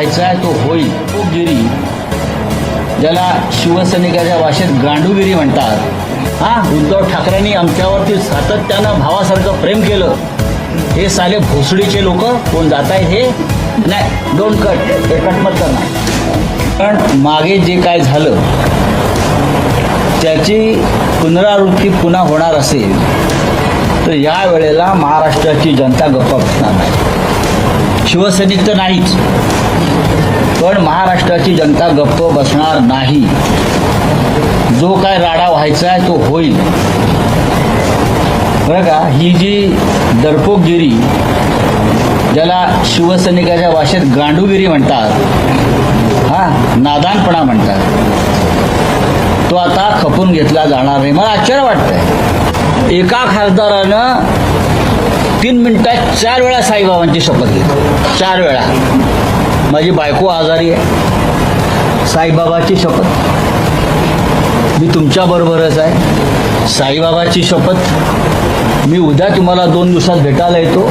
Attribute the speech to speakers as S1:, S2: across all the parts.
S1: व्हायचा आहे तो होईल. गिरी ज्याला शिवसैनिकाच्या भाषेत गांडूगिरी म्हणतात. उद्धव ठाकरेंनी आमच्यावरती सातत्यानं भावासारखं प्रेम केलं. हे साले भोसडीचे लोक कोण जात आहे हे नाही. डोंट कट, हे कटमत करणार. पण मागे जे काय झालं त्याची पुनरावृत्ती पुन्हा होणार असेल तर या वेळेला महाराष्ट्राची जनता गप्प बसणार नाही. शिवसैनिक तर नाहीच, पण महाराष्ट्राची जनता गप्प बसणार नाही. जो काय राडा व्हायचा आहे तो होईल. बरं का, ही जी दर्पोगिरी ज्याला शिवसैनिकाच्या भाषेत गांडूगिरी म्हणतात, नादानपणा म्हणतात, तो आता खपून घेतला जाणार नाही. मला आश्चर्य वाटतंय. एका खासदारानं 3 मिनिटात 4 वेळा साईबाबांची शपथ घेतली. 4 वेळा. माझी बायको आजारी आहे, साईबाबाची शपथ. मी तुमच्याबरोबरच आहे, साईबाबाची शपथ. मी उद्या तुम्हाला 2 दिवसात भेटायला येतो,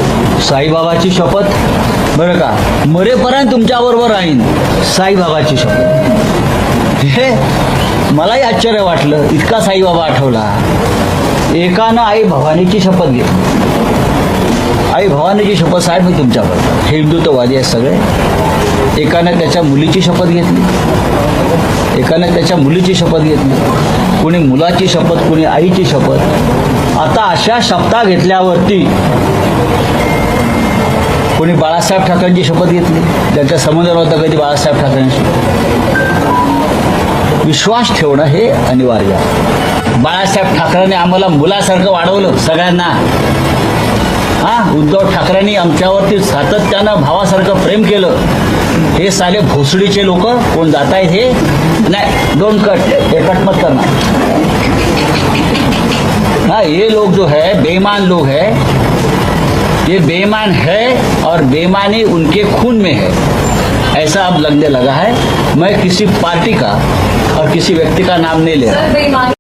S1: साईबाबाची शपथ. बरं का, मरेपर्यंत तुमच्याबरोबर राहीन, साईबाबाची शपथ. हे मलाही आश्चर्य वाटलं, इतका साईबाबा आठवला. एकानं आई भवानीची शपथ घेतली. आई भवानीची शपथ, साहेब मी तुमच्याबरोबर. हे हिंदुत्ववादी आहेत सगळे. एकानं त्याच्या मुलीची शपथ घेतली, एकानं त्याच्या मुलीची शपथ घेतली, कुणी मुलाची शपथ, कुणी आईची शपथ. आता अशा शपथा घेतल्यावरती कोणी बाळासाहेब ठाकरेंची शपथ घेतली, ज्यांचा संबंध नव्हता कधी बाळासाहेब ठाकरेंशी. विश्वास ठेवणं हे अनिवार्य आहे. बाळासाहेब ठाकरेंनी आम्हाला मुलासारखं वाढवलं सगळ्यांना. उद्धव ठाकरेंनी आमच्यावरती सातत्यानं भावासारखं प्रेम केलं. हे साले भोसडीचे लोक कोण जात आहेत हे नाही. डोंट कट, हे कटमत करना. ये लोग जो है बेईमान लोग है, ये बेईमान है और बेईमानी उनके खून में है, ऐसा अब लगने लगा है. मैं किसी पार्टी का और किसी व्यक्ति का नाम नहीं ले रहा.